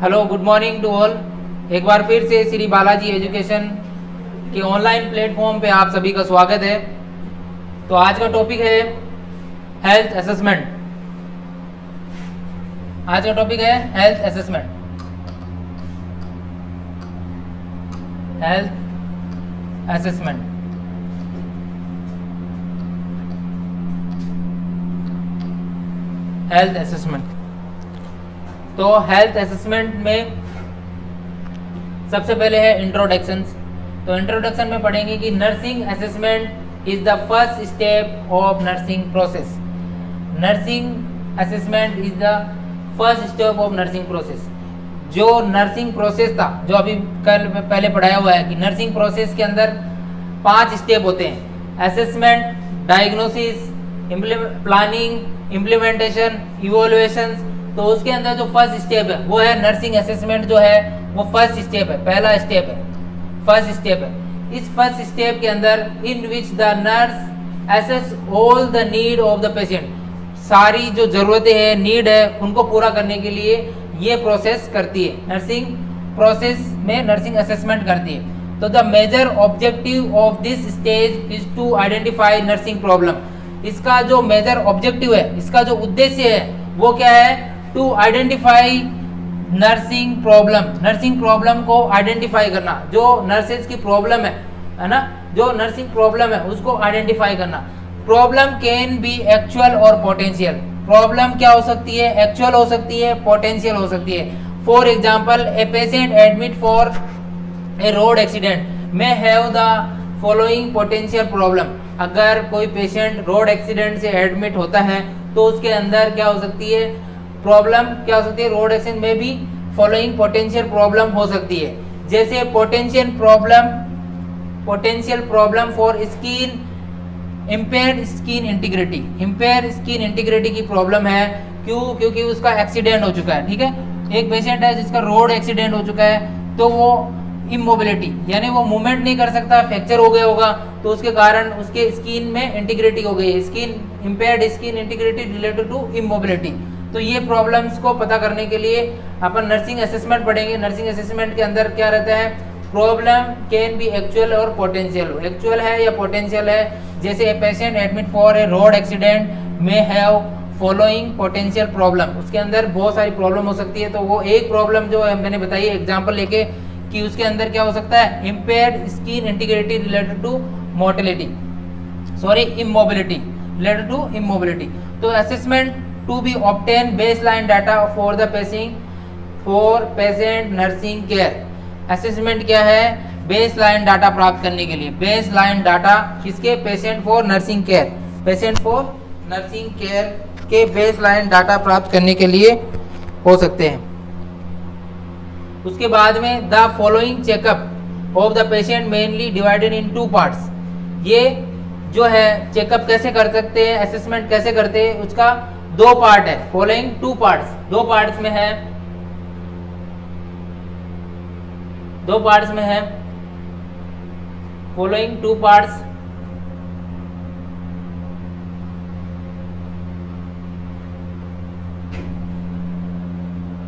Hello, good morning to all. एक बार फिर से श्री बालाजी एजुकेशन के ऑनलाइन प्लेटफॉर्म पे आप सभी का स्वागत है। तो आज का टॉपिक है हेल्थ असेसमेंट। आज का टॉपिक है health assessment. Health assessment. Health assessment. तो हेल्थ असेसमेंट में सबसे पहले है इंट्रोडक्शन। तो इंट्रोडक्शन में पढ़ेंगे कि nursing assessment is the first step of nursing process. Nursing assessment is the first step of nursing process. जो नर्सिंग प्रोसेस था, जो अभी कल पहले पढ़ाया हुआ है कि नर्सिंग प्रोसेस के अंदर 5 स्टेप होते हैं: assessment, diagnosis, planning, implementation, evolution. तो उसके अंदर जो फर्स्ट स्टेप है वो है नर्सिंग असेसमेंट। जो है वो फर्स्ट स्टेप है, पहला स्टेप है, फर्स्ट स्टेप है। इस फर्स्ट स्टेप के अंदर in which the nurse assess all the need of the patient, सारी जो जरूरतें हैं, नीड है, उनको पूरा करने के लिए ये प्रोसेस करती है। नर्सिंग प्रोसेस में नर्सिंग असेसमेंट करती है। तो the major objective of this stage is to identify nursing problem. इसका जो मेजर ऑब्जेक्टिव है, इसका जो उद्देश्य है वो क्या है? To identify nursing problem. Nursing problem को आइडेंटिफाई करना, जो नर्सेज की प्रॉब्लम है ना, जो नर्सिंग प्रॉब्लम है उसको आइडेंटिफाई करना। प्रॉब्लम कैन बी एक्चुअल और पोटेंशियल। प्रॉब्लम क्या हो सकती है? एक्चुअल हो सकती है, पोटेंशियल हो सकती है। For example, A patient admit for a road accident may have the following potential problem. अगर कोई पेशेंट रोड एक्सीडेंट से एडमिट होता है तो उसके अंदर क्या हो सकती है? प्रॉब्लम क्या हो सकती है? रोड एक्सीडेंट में भी फॉलोइंग पोटेंशियल प्रॉब्लम हो सकती है। जैसे potential problem for skin, impaired skin integrity. Impaired skin integrity की प्रॉब्लम है। क्यों? क्योंकि उसका एक्सीडेंट हो चुका है। ठीक है, एक पेशेंट है जिसका रोड एक्सीडेंट हो चुका है, तो वो इमोबिलिटी यानी वो मूवमेंट नहीं कर सकता, फ्रैक्चर हो गया होगा, तो उसके कारण उसके स्किन में इंटीग्रिटी हो गई है। Skin impaired skin integrity related to immobility. तो ये प्रॉब्लम्स को पता करने के लिए अपन नर्सिंग असेसमेंट पढ़ेंगे। नर्सिंग असेसमेंट के अंदर क्या रहता है? प्रॉब्लम कैन बी एक्चुअल और पोटेंशियल। एक्चुअल है या पोटेंशियल है। जैसे a patient admit for a road accident may have following potential problem. उसके अंदर बहुत सारी प्रॉब्लम हो सकती है। तो वो एक प्रॉब्लम जो है मैंने बताई एग्जाम्पल लेके कि उसके अंदर क्या हो सकता है? Impaired skin integrity related to motility, sorry immobility, related to immobility. तो assessment to be obtain baseline data for the patient nursing care. Assessment क्या है? बेसलाइन डाटा प्राप्त करने के लिए। बेसलाइन डाटा किसके? Patient for nursing care. Patient for nursing care के baseline data प्राप्त करने के लिए हो सकते हैं। उसके बाद में the following checkup of the patient mainly divided in 2 parts. ये जो है चेकअप कैसे कर सकते हैं, असेसमेंट कैसे करते हैं, उसका 2 पार्ट है। फॉलोइंग 2 पार्ट्स, 2 पार्ट्स में है, 2 पार्ट्स में है। Following 2 parts.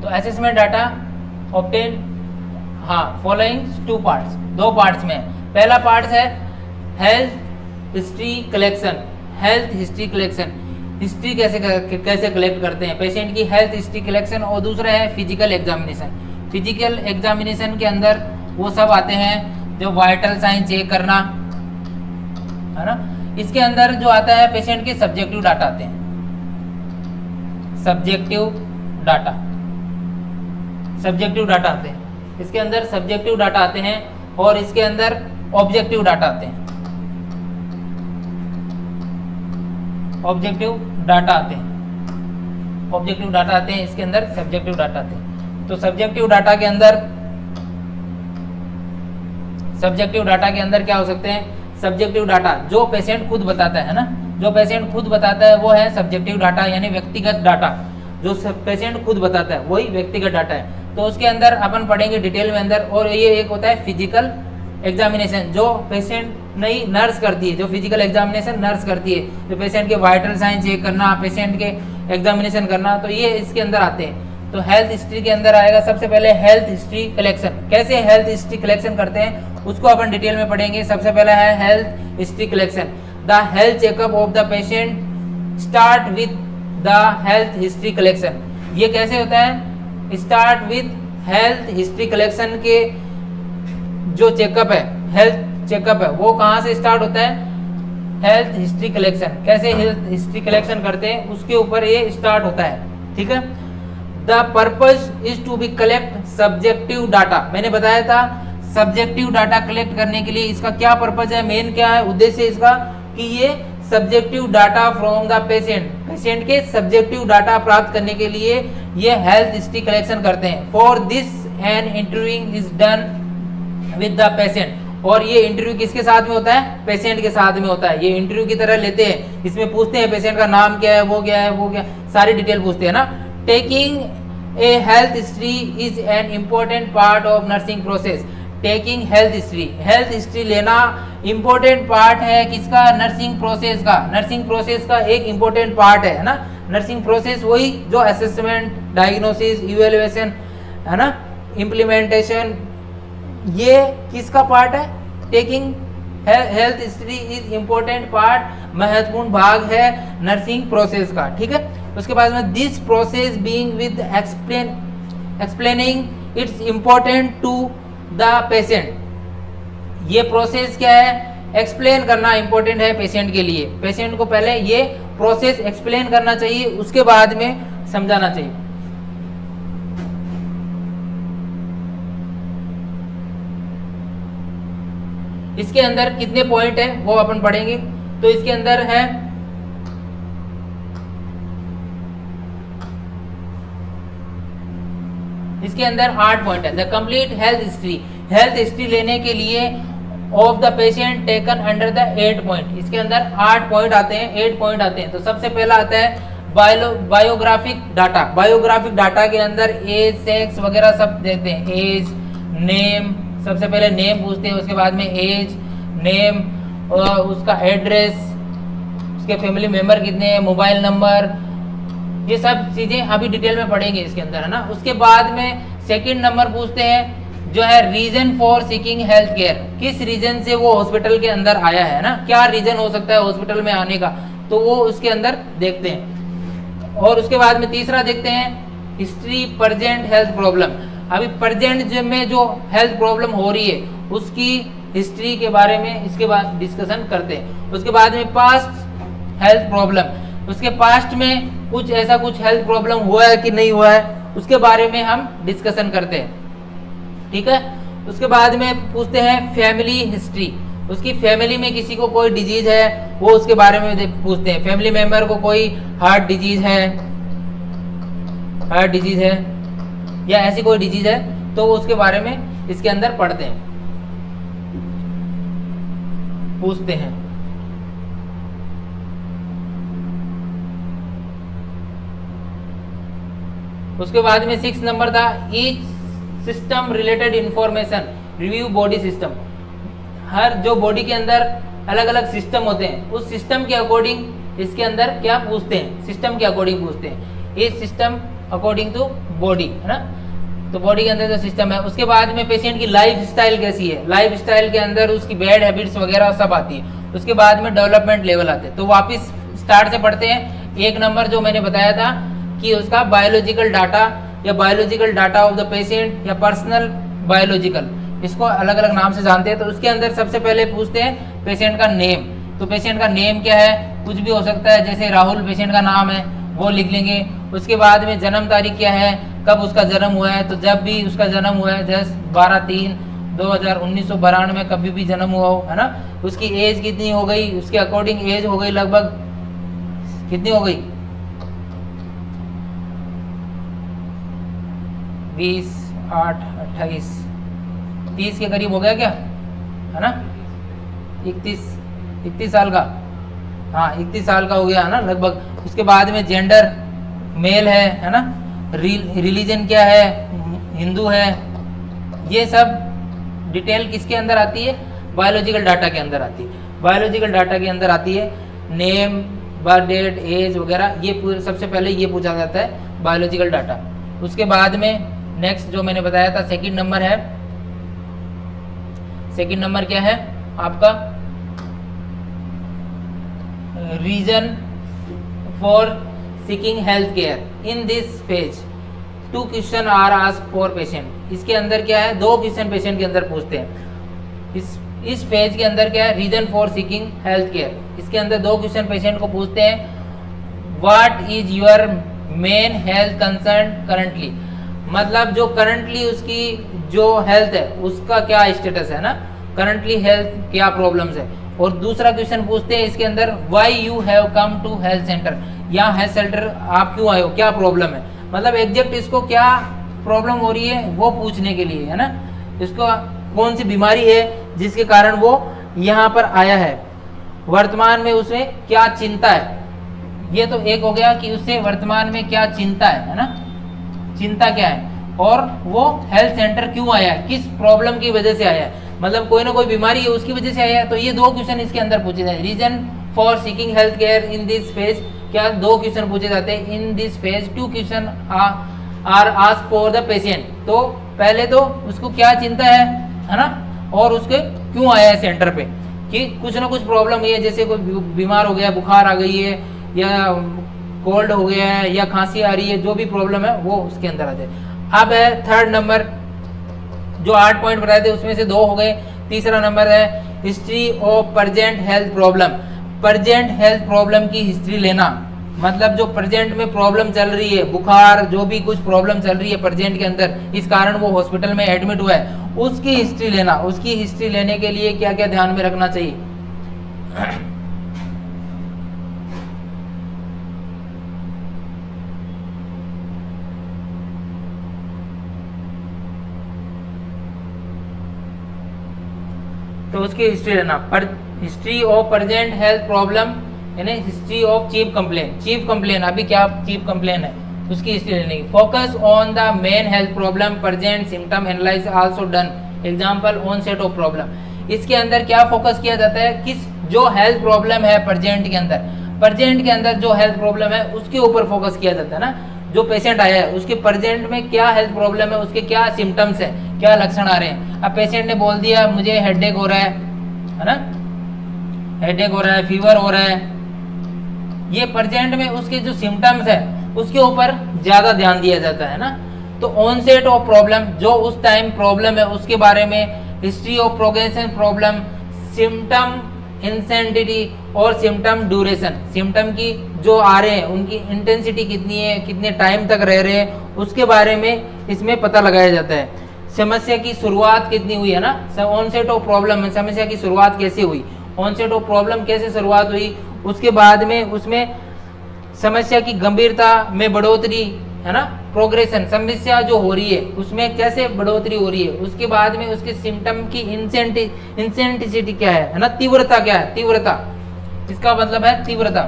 तो असेसमेंट डाटा ऑब्टेन, हाँ, फॉलोइंग 2 पार्ट्स, 2 पार्ट्स में। पहला पार्ट है health history collection. Health history collection, history कैसे कलेक्ट करते हैं पेशेंट की, हेल्थ हिस्ट्री कलेक्शन। और दूसरा है फिजिकल एग्जामिनेशन। फिजिकल एग्जामिनेशन के अंदर वो सब आते हैं जो वाइटल साइन चेक करना है ना। इसके अंदर जो आता है पेशेंट के सब्जेक्टिव डाटा आते हैं। सब्जेक्टिव डाटा आते हैं। इसके अंदर सब्जेक्टिव डाटा आते हैं और इसके अंदर ऑब्जेक्टिव डाटा आते हैं। ऑब्जेक्टिव डाटा आते हैं, इसके अंदर सब्जेक्टिव डाटा आते हैं। तो सब्जेक्टिव डाटा के अंदर क्या हो सकते हैं? सब्जेक्टिव डाटा जो पेशेंट खुद बताता है ना, जो पेशेंट खुद बताता है वो है सब्जेक्टिव डाटा, यानी व्यक्तिगत डाटा। जो पेशेंट खुद बताता है वही व्यक्तिगत डाटा है। तो उसके अंदर अपन पढ़ेंगे डिटेल में अंदर। और ये एक होता है फिजिकल एग्जामिनेशन, जो पेशेंट नहीं नर्स करती है, जो फिजिकल एग्जामिनेशन नर्स करती है, जो पेशेंट के वाइटल साइन चेक करना, पेशेंट के एग्जामिनेशन करना, तो ये इसके अंदर आते हैं। तो हेल्थ हिस्ट्री के अंदर आएगा सबसे पहले हेल्थ हिस्ट्री कलेक्शन। कैसे हेल्थ हिस्ट्री कलेक्शन करते हैं उसको अपन डिटेल में पढ़ेंगे। सबसे पहला है health history collection. The health checkup of the patient start with the health history collection. ये कैसे होता है? Start with health history collection के जो चेकअप है, हेल्थ चेकअप है, वो कहाँ से स्टार्ट होता है? Health history collection. कैसे हेल्थ हिस्ट्री कलेक्शन करते हैं उसके ऊपर ये स्टार्ट होता है, ठीक है। The purpose is to be collect subjective data. मैंने बताया था सब्जेक्टिव डाटा कलेक्ट करने के लिए इसका क्या पर्पज है, मेन क्या है उद्देश्य इसका, कि ये subjective data from the patient, patient के सब्जेक्टिव डाटा प्राप्त करने के लिए ये हेल्थ हिस्ट्री कलेक्शन करते हैं। For this an interviewing is done with the patient. और ये इंटरव्यू किसके साथ में होता है? पेशेंट के साथ में होता है। ये इंटरव्यू की तरह लेते हैं, इसमें पूछते हैं पेशेंट का नाम क्या है, वो क्या है, वो क्या, सारी डिटेल पूछते हैं ना। Taking a health history is an important part of nursing process. Taking health history, health history लेना इम्पोर्टेंट पार्ट है किसका? नर्सिंग प्रोसेस का। नर्सिंग प्रोसेस का एक इम्पोर्टेंट पार्ट है ना। नर्सिंग प्रोसेस वही जो असेसमेंट, डायग्नोसिस, इवेल्युएशन है ना, इम्प्लीमेंटेशन, ये किसका पार्ट है? Taking health history is important part, महत्वपूर्ण भाग है नर्सिंग प्रोसेस का, ठीक है। उसके बाद में this process being with explaining it's important to the patient. ये प्रोसेस क्या है? एक्सप्लेन करना इम्पोर्टेंट है पेशेंट के लिए। पेशेंट को पहले ये प्रोसेस एक्सप्लेन करना चाहिए, उसके बाद में समझाना चाहिए। इसके अंदर कितने पॉइंट है वो अपन पढ़ेंगे। तो इसके अंदर है इसके अंदर 8 पॉइंट है। The complete health history, health history लेने के लिए of the patient taken under the 8 point. इसके अंदर 8 पॉइंट आते हैं, 8 पॉइंट आते हैं। तो सबसे पहला आता है बायोग्राफिक डाटा। बायोग्राफिक डाटा के अंदर एज, सेक्स वगैरह सब देते हैं। एज, नेम, सबसे पहले नेम पूछते हैं, उसके बाद में एज, नेम, उसका एड्रेस, उसके फैमिली मेंबर कितने हैं, मोबाइल नंबर, ये सब चीज़ें अभी डिटेल में पढ़ेंगे इसके अंदर, है ना। उसके बाद में सेकंड नंबर पूछते हैं जो है reason for seeking health care. किस रीजन से वो हॉस्पिटल के अंदर आया है ना, क्या रीजन हो सकता है हॉस्पिटल में आने का, तो वो उसके अंदर देखते हैं। और उसके बाद में तीसरा देखते हैं हिस्ट्री प्रेजेंट हेल्थ प्रॉब्लम। अभी प्रेजेंट में जो हेल्थ प्रॉब्लम हो रही है उसकी हिस्ट्री के बारे में इसके बाद डिस्कशन करते हैं। उसके बाद में पास्ट हेल्थ प्रॉब्लम, उसके पास्ट में कुछ ऐसा कुछ हेल्थ प्रॉब्लम हुआ है कि नहीं हुआ है उसके बारे में हम डिस्कशन करते हैं, ठीक है। उसके बाद में पूछते हैं फैमिली हिस्ट्री। उसकी फैमिली में किसी को कोई डिजीज है वो उसके बारे में पूछते हैं। फैमिली मेंबर को कोई हार्ट डिजीज है या ऐसी कोई डिजीज है तो उसके बारे में इसके अंदर पढ़ते हैं, पूछते हैं। उसके बाद में 6 नंबर था each system related information review body system. हर जो बॉडी के अंदर अलग अलग सिस्टम होते हैं उस सिस्टम के अकॉर्डिंग इसके अंदर क्या पूछते हैं, सिस्टम के अकॉर्डिंग पूछते हैं। ये सिस्टम अकॉर्डिंग टू बॉडी, है ना। तो बॉडी के अंदर जो सिस्टम है। उसके बाद में पेशेंट की लाइफ स्टाइल कैसी है, लाइफ स्टाइल के अंदर उसकी बैड हैबिट्स वगैरह सब आती है। उसके बाद में डेवलपमेंट लेवल आते हैं। तो वापस स्टार्ट से पढ़ते हैं। 1 नंबर जो मैंने बताया था कि उसका बायोलॉजिकल डाटा या biological data of the patient या पर्सनल बायोलॉजिकल, इसको अलग अलग नाम से जानते हैं। तो उसके अंदर सबसे पहले पूछते हैं पेशेंट का नेम। तो पेशेंट का नेम क्या है, कुछ भी हो सकता है, जैसे राहुल पेशेंट का नाम है वो लिख लेंगे। उसके बाद में जन्म तारीख क्या है, कब उसका जन्म हुआ है, तो जब भी उसका जन्म हुआ है जैसे 12/3/1992 में कभी भी जन्म हुआ हो, है ना। उसकी एज कितनी हो गई, उसके अकॉर्डिंग एज हो गई लगभग कितनी हो गई 20, 8, 28, 30 के करीब हो गया क्या, है ना। 31 साल का, हाँ 31 साल का हो गया, है ना लगभग। उसके बाद में जेंडर मेल है ना। रिलीजन क्या है, हिंदू है। ये सब डिटेल किसके अंदर आती है, बायोलॉजिकल डाटा के अंदर आती है। बायोलॉजिकल डाटा के अंदर आती है नेम, बर्थ डेट, एज वगैरह। ये सबसे पहले ये पूछा जाता है बायोलॉजिकल डाटा, उसके बाद में नेक्स्ट जो मैंने बताया था सेकंड नंबर है, सेकंड नंबर क्या है आपका, reason for seeking health care in this phase 2 question are asked for patient. इसके अंदर क्या है, 2 क्वेश्चन पेशेंट के अंदर पूछते हैं। इस फेज के अंदर क्या है, reason for seeking health care, इसके अंदर 2 क्वेश्चन पेशेंट को पूछते हैं। What is your main health concern currently, मतलब जो करंटली उसकी जो हेल्थ है उसका क्या स्टेटस है ना, करंटली हेल्थ क्या प्रॉब्लम्स है। और दूसरा क्वेश्चन पूछते हैं इसके अंदर, why you have come to health centre, यहाँ हेल्थ सेंटर आप क्यों आए हो, क्या प्रॉब्लम है, मतलब एग्जैक्ट इसको क्या प्रॉब्लम हो रही है वो पूछने के लिए है ना, इसको कौन सी बीमारी है जिसके कारण वो यहाँ पर आया है, वर्तमान में उसे क्या चिंता है। ये तो एक हो गया कि उससे वर्तमान में क्या चिंता है ना, चिंता क्या है, और वो हेल्थ सेंटर क्यों आया है, किस प्रॉब्लम की वजह से आया है, मतलब कोई ना कोई बीमारी है उसकी वजह से आया है। तो ये 2 क्वेश्चन इसके अंदर पूछे जाए, reason for seeking health care in this phase, क्या 2 क्वेश्चन पूछे जाते हैं in this phase, 2 question are asked for the patient. तो पहले तो उसको क्या चिंता है ना, और उसके क्यों आया है सेंटर पे, कि कुछ ना कुछ प्रॉब्लम हुई है, जैसे कोई बीमार हो गया, बुखार आ गई है, या कोल्ड हो गया है, या खांसी आ रही है, जो भी प्रॉब्लम है वो उसके अंदर आ जाए। अब है थर्ड नंबर, जो 8 पॉइंट बताए थे उसमें से 2 हो गए। तीसरा नंबर है history of present health problem, present health problem की हिस्ट्री लेना, मतलब जो प्रेजेंट में प्रॉब्लम चल रही है, बुखार जो भी कुछ प्रॉब्लम चल रही है प्रेजेंट के अंदर, इस कारण वो हॉस्पिटल में एडमिट हुआ है, उसकी हिस्ट्री लेना। उसकी हिस्ट्री लेने के लिए क्या क्या ध्यान में रखना चाहिए, तो उसकी हिस्ट्री लेना। पर history of present health problem यानी history of chief complain, chief complain अभी क्या चीफ कंप्लेन है उसकी हिस्ट्री लेनी। Focus on the main health problem, present symptom analyse also done, example onset of problem. इसके अंदर क्या फोकस किया जाता है, किस जो हेल्थ प्रॉब्लम है प्रेजेंट के अंदर, प्रेजेंट के अंदर जो हेल्थ प्रॉब्लम है उसके ऊपर फोकस किया जाता है ना, जो पेशेंट आया है उसके प्रेजेंट में क्या हेल्थ प्रॉब्लम है, उसके क्या सिम्टम्स है, क्या लक्षण आ रहे हैं। अब पेशेंट ने बोल दिया मुझे हेडेक हो रहा है ना, हेडेक हो रहा है, फीवर हो रहा है, ये प्रेजेंट में उसके जो सिम्टम्स है उसके ऊपर ज्यादा ध्यान दिया जाता है ना। तो ऑनसेट ऑफ प्रॉब्लम, जो उस टाइम प्रॉब्लम है उसके बारे में, history of progression problem, symptom intensity और सिम्टम ड्यूरेशन, सिम्टम की जो आ रहे हैं उनकी इंटेंसिटी कितनी है, कितने टाइम तक रह रहे हैं, उसके बारे में इसमें पता लगाया जाता है। समस्या की शुरुआत कितनी हुई है ना, ऑनसेट ऑफ प्रॉब्लम में समस्या की शुरुआत कैसे हुई, ऑनसेट ऑफ प्रॉब्लम कैसे शुरुआत हुई, उसके बाद में उसमें समस्या की गंभीरता में बढ़ोतरी है ना, प्रोग्रेशन समस्या जो हो रही है उसमें कैसे बढ़ोतरी हो रही है, उसके बाद में उसके सिम्टम की इंसेंटिसिटी क्या है ना, तीव्रता क्या है, तीव्रता इसका मतलब है तीव्रता,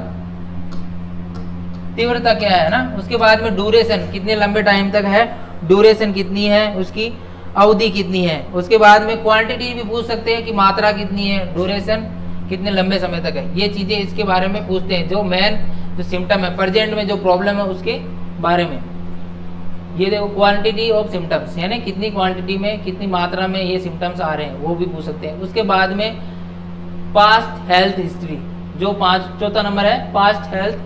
तीव्रता क्या है ना, उसके बाद में ड्यूरेशन कितने लंबे टाइम तक है, ड्यूरेशन कितनी है, उसकी अवधि कितनी है, उसके बाद में क्वांटिटी भी पूछ सकते हैं कि मात्रा कितनी है, ड्यूरेशन कितने लंबे समय तक है, ये चीजें इसके बारे में पूछते हैं। जो मेन जो सिम्टम है प्रेजेंट में जो प्रॉब्लम है उसके बारे में, ये देखो क्वांटिटी ऑफ सिम्टम्स यानी कितनी क्वांटिटी में कितनी मात्रा में ये सिम्टम्स आ रहे हैं वो भी पूछ सकते हैं। उसके बाद में पास्ट हेल्थ हिस्ट्री, जो चौथा नंबर है past health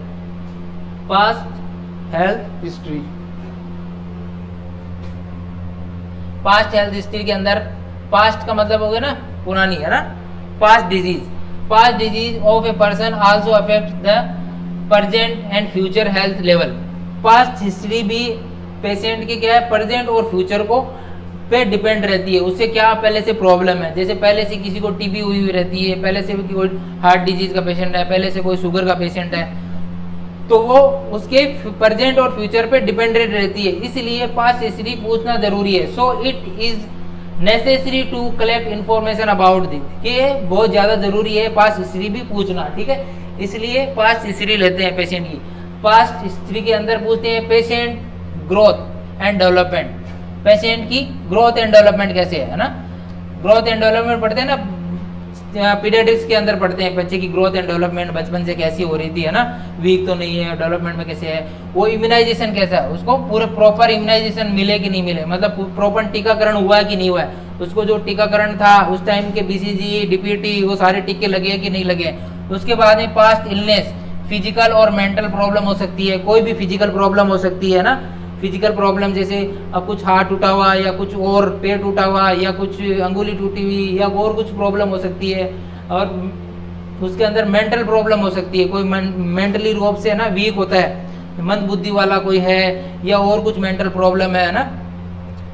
history. Past health history के अंदर पास्ट का मतलब हो गया ना पुरानी है ना, past disease of a person also affect the present and future health level. Past history भी पेशेंट की क्या है प्रेजेंट और फ्यूचर को पे डिपेंड रहती है, उससे क्या पहले से प्रॉब्लम है, जैसे पहले से किसी को टीबी हुई रहती है, पहले से कोई हार्ट डिजीज का पेशेंट है, पहले से कोई शुगर का पेशेंट है, तो वो उसके प्रेजेंट और फ्यूचर पे डिपेंडेंट रहती है, इसलिए पास्ट हिस्ट्री पूछना जरूरी है। So it is necessary to collect information about this, ये बहुत ज़्यादा जरूरी है पास्ट हिस्ट्री भी पूछना, ठीक है, इसलिए पास्ट हिस्ट्री लेते हैं पेशेंट की। पास्ट हिस्ट्री के अंदर पूछते हैं patient growth and development, patient की ग्रोथ एंड डेवलपमेंट कैसे है ना, ग्रोथ एंड डेवलपमेंट पढ़ते हैं ना पीडियाट्रिक्स के अंदर पढ़ते हैं बच्चे की ग्रोथ एंड डेवलपमेंट बचपन से कैसी हो रही थी, है ना, वीक तो नहीं है, डेवलपमेंट में कैसे है, वो इम्यूनाइजेशन कैसा है, उसको पूरे प्रॉपर इम्यूनाइजेशन मिले कि नहीं मिले, मतलब प्रॉपर टीकाकरण हुआ है कि नहीं हुआ है, उसको जो टीकाकरण था उस टाइम के बीसीजी डीपीटी वो सारे टीके लगे कि नहीं लगे। उसके बाद में पास्ट इलनेस, फिजिकल और मेंटल प्रॉब्लम हो सकती है, कोई भी फिजिकल प्रॉब्लम हो सकती है ना, फिजिकल प्रॉब्लम जैसे अब कुछ हाथ टूटा हुआ या कुछ और पेट टूटा हुआ या कुछ अंगुली टूटी हुई या और कुछ प्रॉब्लम हो सकती है। और उसके अंदर मेंटल प्रॉब्लम हो सकती है, कोई मेंटली रूप से ना वीक होता है, मंद बुद्धि वाला कोई है या और कुछ मेंटल प्रॉब्लम है ना,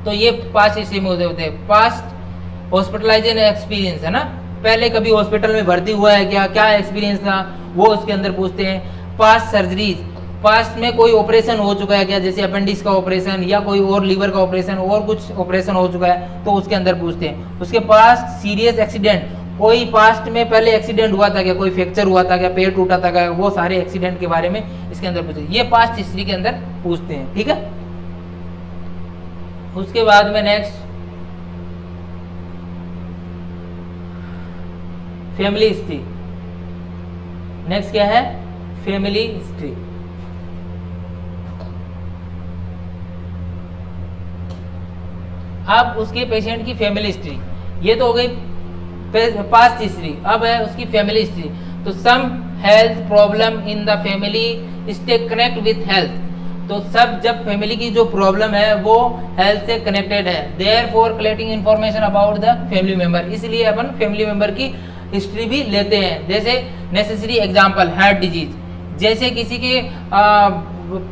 तो ये पास्ट हिस्से में होते हैं। पास्ट हॉस्पिटलाइजेशन एक्सपीरियंस है ना, पहले कभी हॉस्पिटल में भर्ती हुआ है क्या, क्या एक्सपीरियंस था, वो उसके अंदर पूछते हैं। पास्ट सर्जरीज, पास्ट में कोई ऑपरेशन हो चुका है क्या, जैसे अपेंडिक्स का ऑपरेशन या कोई और लीवर का ऑपरेशन और कुछ ऑपरेशन हो चुका है तो उसके अंदर पूछते हैं। उसके पास्ट सीरियस एक्सीडेंट, कोई पास्ट में पहले एक्सीडेंट हुआ था क्या, कोई फ्रैक्चर हुआ था क्या, पेट टूटा था क्या, वो सारे एक्सीडेंट के बारे में इसके अंदर पूछते हैं, ये पास्ट हिस्ट्री के अंदर पूछते हैं, ठीक है। उसके बाद में नेक्स्ट फैमिली हिस्ट्री, नेक्स्ट क्या है, फैमिली हिस्ट्री। अब उसके पेशेंट की फैमिली हिस्ट्री, ये तो हो गई पास्ट हिस्ट्री, अब है उसकी फैमिली हिस्ट्री। तो some health problem in the family stay connect with health, तो सब जब फैमिली की जो प्रॉब्लम है वो हेल्थ से कनेक्टेड है, therefore collecting information about the family member, इसलिए अपन फैमिली मेंबर की हिस्ट्री भी लेते हैं। जैसे नेसेसरी एग्जांपल हार्ट डिजीज, जैसे किसी के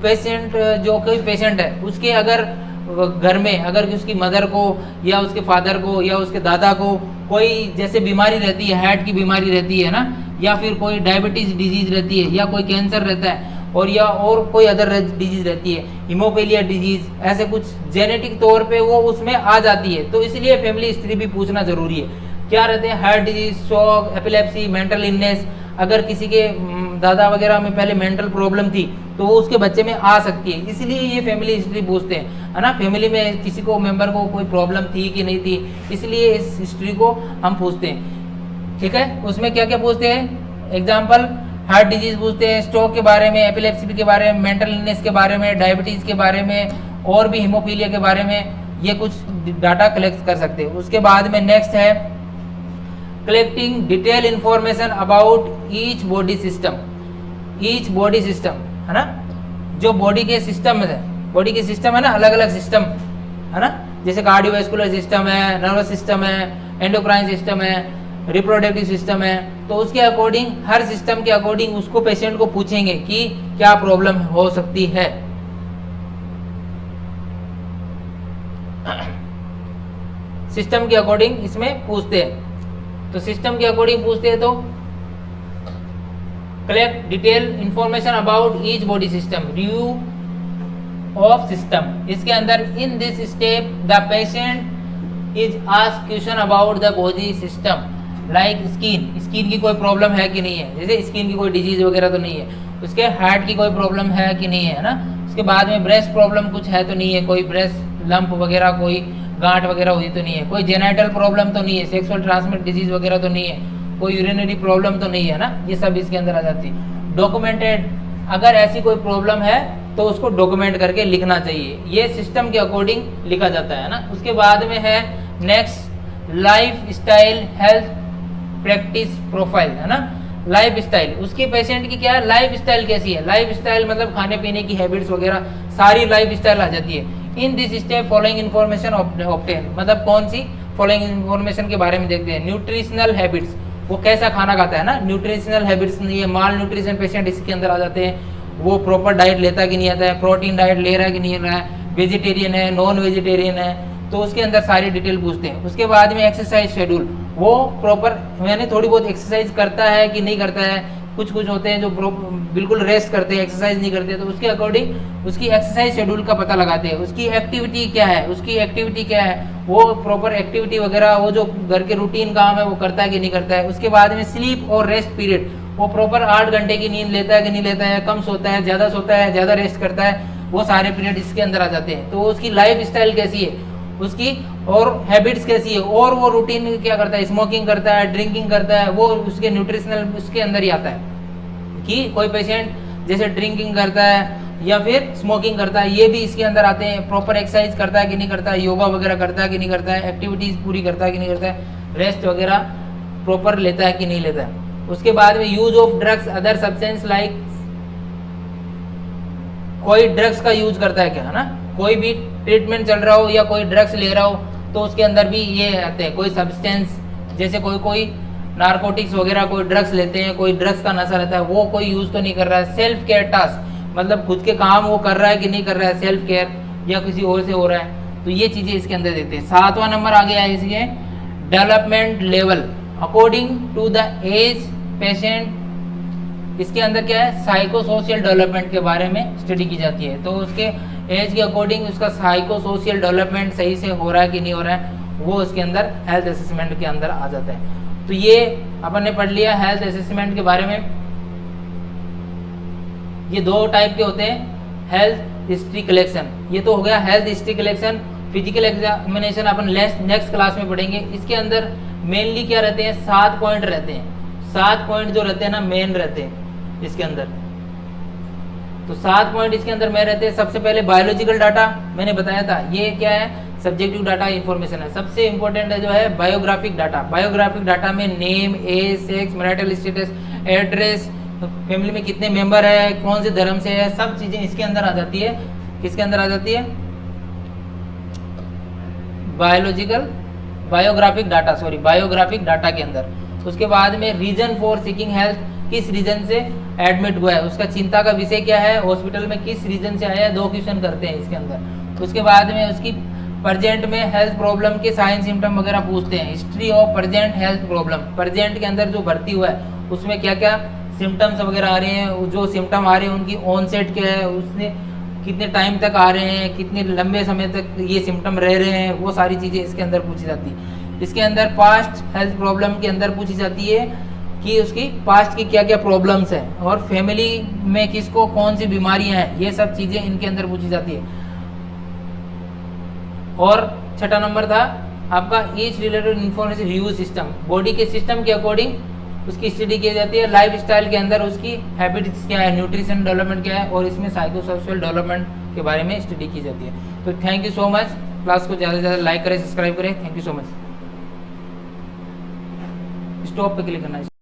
पेशेंट, जो कोई पेशेंट है उसके अगर घर में अगर उसकी मदर को या उसके फादर को या उसके दादा को कोई जैसे बीमारी रहती है, हार्ट की बीमारी रहती है ना, या फिर कोई डायबिटीज डिजीज रहती है या कोई कैंसर रहता है और या और कोई अदर डिजीज रहती है, हीमोफीलिया डिजीज, ऐसे कुछ जेनेटिक तौर पे वो उसमें आ जाती है, तो इसलिए फैमिली हिस्ट्री भी पूछना जरूरी है। क्या रहते हैं, heart disease, stroke, epilepsy, mental illness, अगर किसी के दादा वगैरह में पहले मेंटल प्रॉब्लम थी तो वो उसके बच्चे में आ सकती है, इसलिए ये फैमिली हिस्ट्री पूछते हैं, है ना। फैमिली में किसी को मेंबर को कोई प्रॉब्लम थी कि नहीं थी, इसलिए इस हिस्ट्री को हम पूछते हैं, ठीक है। उसमें क्या क्या पूछते हैं, एग्जाम्पल हार्ट डिजीज पूछते हैं, स्ट्रोक के बारे में, एपिलेप्सी के बारे में, मेंटल इलनेस के बारे में, डायबिटीज के बारे में और भी हीमोफीलिया के बारे में, ये कुछ डाटा कलेक्ट कर सकते हैं। उसके बाद में नेक्स्ट है collecting detail information about each body system, each body system, है ना, जो बॉडी के सिस्टम है, बॉडी के सिस्टम है ना, अलग अलग सिस्टम है ना, जैसे कार्डियोवैस्कुलर सिस्टम है, नर्वस सिस्टम है, एंडोक्राइन सिस्टम है, रिप्रोडक्टिव सिस्टम है, तो उसके अकॉर्डिंग हर सिस्टम के अकॉर्डिंग उसको पेशेंट को पूछेंगे कि क्या प्रॉब्लम हो सकती है। सिस्टम के अकॉर्डिंग इसमें पूछते हैं, तो सिस्टम के अकॉर्डिंग पूछते हैं तो collect detail information about each body system, review of system, इसके अंदर in this step the patient is asked question about the body system like skin, skin की कोई प्रॉब्लम है कि नहीं है, जैसे स्किन की कोई डिजीज वगैरह तो नहीं है, उसके हार्ट की कोई प्रॉब्लम है कि नहीं है ना, उसके बाद में ब्रेस्ट प्रॉब्लम कुछ है तो नहीं है, कोई ब्रेस्ट लंप वगैरह कोई गांठ वगैरह हुई तो नहीं है, कोई जेनाइटल प्रॉब्लम तो नहीं है, सेक्सुअल ट्रांसमिट डिजीज वगैरह तो नहीं है, कोई यूरिनरी प्रॉब्लम तो नहीं है ना, ये सब इसके अंदर आ जाती है। डॉक्यूमेंटेड, अगर ऐसी कोई प्रॉब्लम है तो उसको डॉक्यूमेंट करके लिखना चाहिए, ये सिस्टम के अकॉर्डिंग लिखा जाता है ना। उसके बाद में है next life style health practice profile, है ना, लाइफ स्टाइल, उसकी पेशेंट की क्या है, लाइफ स्टाइल कैसी है, लाइफ स्टाइल मतलब खाने पीने की हैबिट्स वगैरह सारी लाइफ स्टाइल आ जाती है। In this step following information obtain, मतलब कौन सी फॉलोइंग इन्फॉर्मेशन के बारे में देखते हैं। न्यूट्रिशनल हैबिट्स, वो कैसा खाना खाता है ना, न्यूट्रिशनल हैबिट्स नहीं है, माल न्यूट्रिशन पेशेंट इसके अंदर आ जाते हैं, वो प्रॉपर डाइट लेता कि नहीं आता है, प्रोटीन डाइट ले रहा है कि नहीं ले रहा है, वेजिटेरियन है, नॉन वेजिटेरियन है, तो उसके अंदर सारी डिटेल पूछते हैं। उसके बाद में एक्सरसाइज शेड्यूल, वो प्रॉपर मैंने थोड़ी बहुत एक्सरसाइज करता है कि नहीं करता है, कुछ कुछ होते हैं जो बिल्कुल रेस्ट करते हैं, एक्सरसाइज नहीं करते, तो उसके अकॉर्डिंग उसकी एक्सरसाइज शेड्यूल का पता लगाते हैं। उसकी एक्टिविटी क्या है, उसकी एक्टिविटी क्या है, वो प्रॉपर एक्टिविटी वगैरह वो जो घर के रूटीन काम है वो करता है कि नहीं करता है। उसके बाद में स्लीप और रेस्ट पीरियड, वो प्रॉपर 8 घंटे की नींद लेता है कि नहीं लेता है, कम सोता है, ज़्यादा रेस्ट करता है, वो सारे पीरियड इसके अंदर आ जाते हैं। तो उसकी लाइफ स्टाइल कैसी है, उसकी और हैबिट्स कैसी है, और वो रूटीन क्या करता है, स्मोकिंग करता है, ड्रिंकिंग करता है, वो उसके न्यूट्रिशनल उसके अंदर ही आता है कि कोई पेशेंट जैसे ड्रिंकिंग करता है या फिर स्मोकिंग करता है, ये भी इसके अंदर आते हैं। प्रॉपर एक्सरसाइज करता है कि नहीं करता है, योगा वगैरह करता है कि नहीं करता है, एक्टिविटीज पूरी करता है कि नहीं करता है, रेस्ट वगैरह प्रॉपर लेता है कि नहीं लेता है। उसके बाद में use of drugs other substance like, कोई ड्रग्स का यूज करता है क्या, है ना, कोई भी ट्रीटमेंट चल रहा हो या कोई ड्रग्स ले रहा हो तो उसके अंदर भी ये आते हैं कोई सब्सटेंस, जैसे कोई नारकोटिक्स वगैरह कोई ड्रग्स लेते हैं, कोई ड्रग्स का नशा रहता है, वो कोई यूज तो नहीं कर रहा है। सेल्फ केयर टास्क मतलब खुद के काम वो कर रहा है कि नहीं कर रहा है, सेल्फ केयर या किसी और से हो रहा है, तो ये चीजें इसके अंदर देखते हैं। 7वां नंबर आ गया है इसके development level according to the age patient, इसके अंदर क्या है, साइको सोशल डेवलपमेंट के बारे में स्टडी की जाती है। तो उसके एज के अकॉर्डिंग उसका साइको सोशल डेवलपमेंट सही से हो रहा है कि नहीं हो रहा है, वो उसके अंदर हेल्थ असेसमेंट के अंदर आ जाता है। तो ये अपन ने पढ़ लिया हेल्थ असेसमेंट के बारे में। ये 2 टाइप के होते हैं, हेल्थ हिस्ट्री कलेक्शन, ये तो हो गया health history collection. Physical examination अपन नेक्स्ट क्लास में पढ़ेंगे। इसके अंदर मेनली क्या रहते हैं, 7 पॉइंट रहते हैं। 7 पॉइंट जो रहते हैं ना मेन रहते हैं इसके अंदर। तो 7 पॉइंट इसके अंदर में रहते हैं। सबसे पहले बायोलॉजिकल डाटा मैंने बताया था, ये क्या है, सब्जेक्टिव डाटा इंफॉर्मेशन है। सबसे इंपॉर्टेंट है जो है बायोग्राफिक डाटा। बायोग्राफिक डाटा में name, age, sex, marital status, address, family में कितने मेंबर है, कौन से धर्म से है, सब चीजें इसके अंदर आ जाती है। किसके अंदर आ जाती है, बायोग्राफिक डाटा के अंदर। उसके बाद में रीजन फॉर सीकिंग हेल्थ, किस रीजन से एडमिट हुआ है, उसका चिंता का विषय क्या है, हॉस्पिटल में किस रीजन से आया है, 2 क्वेश्चन करते हैं इसके अंदर। उसके बाद में उसकी प्रेजेंट में हेल्थ प्रॉब्लम के साइन सिम्टम वगैरह पूछते हैं। History of present health problem, present के अंदर जो भर्ती हुआ है उसमें क्या क्या सिम्टम्स वगैरह आ रहे हैं, जो सिम्टम आ रहे हैं उनकी ऑनसेट क्या है, उसने कितने टाइम तक आ रहे हैं, कितने लंबे समय तक ये सिम्टम रह रहे हैं, वो सारी चीज़ें इसके अंदर पूछी जाती है। इसके अंदर पास्ट हेल्थ प्रॉब्लम के अंदर पूछी जाती है कि उसकी पास्ट की क्या क्या प्रॉब्लम्स हैं और फैमिली में किसको कौन सी बीमारियां हैं, ये सब चीज़ें इनके अंदर पूछी जाती है। और 6ठा नंबर था आपका each related information review system, body के सिस्टम के अकॉर्डिंग उसकी स्टडी की जाती है। लाइफ स्टाइल के अंदर उसकी हैबिट्स क्या है, न्यूट्रिशन डेवलपमेंट क्या है, और इसमें साइको सोशल डेवलपमेंट के बारे में स्टडी की जाती है। तो thank you so much, class को ज़्यादा से ज़्यादा लाइक करें, सब्सक्राइब करें। Thank you so much. Stop पे क्लिक करना है।